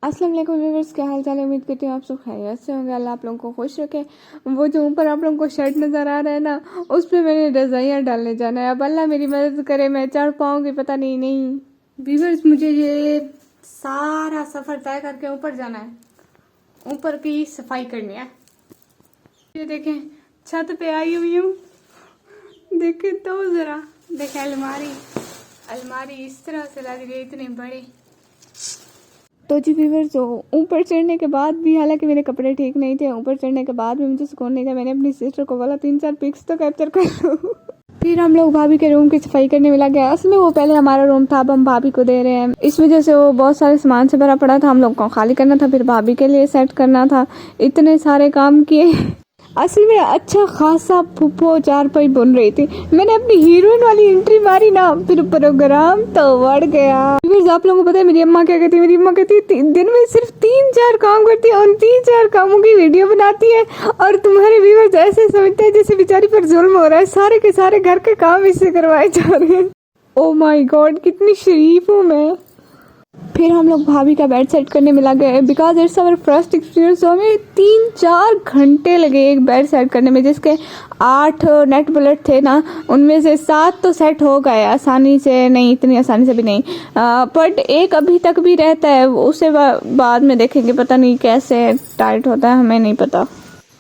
अस्सलाम वालेकुम व्यूअर्स, क्या हाल चाल है। उम्मीद करती हूँ आप सब खैरियत से होंगे। अल्लाह आप लोगों को खुश रखे। वो जो ऊपर आप लोगों को शर्ट नज़र आ रहा है ना, उस पर मैंने रज़ाइयाँ डालने जाना है। अब अल्लाह मेरी मदद करे, मैं चढ़ पाऊँगी पता नहीं। व्यूअर्स, मुझे ये सारा सफ़र तय करके ऊपर जाना है, ऊपर की सफाई करनी है। ये देखें, छत पे आई हुई हूँ, देखें तो ज़रा, देखें अलमारी इस तरह से लग रही है, इतने बड़े। तो जी व्यूअर्स, ऊपर चढ़ने के बाद भी, हालांकि मेरे कपड़े ठीक नहीं थे, ऊपर चढ़ने के बाद भी मुझे सुकून नहीं था। मैंने अपनी सिस्टर को बोला 3-4 पिक्स तो कैप्चर कर लो। फिर हम लोग भाभी के रूम की सफाई करने में लग गए। असल में वो पहले हमारा रूम था, अब हम भाभी को दे रहे हैं। इस वजह से वो बहुत सारे सामान से भरा पड़ा था, हम लोग को खाली करना था, फिर भाभी के लिए सेट करना था। इतने सारे काम किए। असल में अच्छा खासा फुप्पो चारपाई बुन रही थी। मैंने अपनी हीरोइन वाली एंट्री मारी ना, फिर प्रोग्राम तो बढ़ गया। आप लोगों को पता है मेरी अम्मा क्या कहती है? मेरी अम्मा कहती है दिन में सिर्फ 3-4 काम करती है और 3-4 कामों की वीडियो बनाती है, और तुम्हारे व्यूअर्स ऐसे समझते हैं जैसे बेचारी पर जुल्म हो रहा है, सारे के सारे घर के काम इससे करवाए जा रहे हैं। ओ माय गॉड, कितनी शरीफ हूँ मैं। फिर हम लोग भाभी का बेड सेट करने में लगे, because it's our first experience. तो हमें 3-4 घंटे लगे एक बेड सेट करने में, जिसके 8 नेट बुलेट थे ना, उनमें से 7 तो सेट हो गए आसानी से, नहीं इतनी आसानी से भी नहीं, बट एक अभी तक भी रहता है। उसे बाद में देखेंगे, पता नहीं कैसे टाइट होता है, हमें नहीं पता।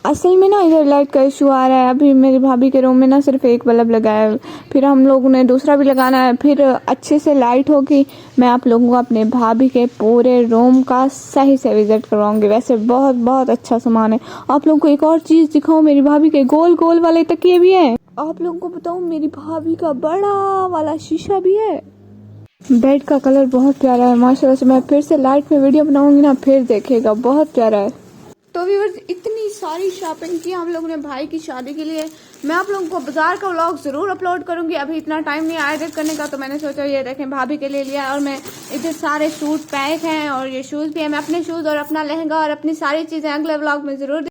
असल में ना इधर लाइट का इशू आ रहा है। अभी मेरी भाभी के रूम में ना सिर्फ एक बल्ब लगा है, फिर हम लोगों ने दूसरा भी लगाना है, फिर अच्छे से लाइट होगी। मैं आप लोगों को अपने भाभी के पूरे रूम का सही से विजिट करवाऊंगी। वैसे बहुत बहुत अच्छा सामान है। आप लोगों को एक और चीज़ दिखाऊं, मेरी भाभी के गोल गोल वाले तकिए भी हैं। आप लोगों को बताऊं, मेरी भाभी का बड़ा वाला शीशा भी है। बेड का कलर बहुत प्यारा है माशाल्लाह से। मैं फिर से लाइट में वीडियो बनाऊंगी ना, फिर देखेगा, बहुत प्यारा है। तो व्यूअर्स, इतनी सारी शॉपिंग की हम लोगों ने भाई की शादी के लिए। मैं आप लोगों को बाजार का व्लॉग जरूर अपलोड करूंगी, अभी इतना टाइम नहीं आया एडिट करने का, तो मैंने सोचा ये देखें भाभी के लिए लिया। और मैं इधर सारे सूट पैक हैं और ये शूज़ भी हैं। मैं अपने शूज़ और अपना लहंगा और अपनी सारी चीज़ें अगले व्लॉग में जरूर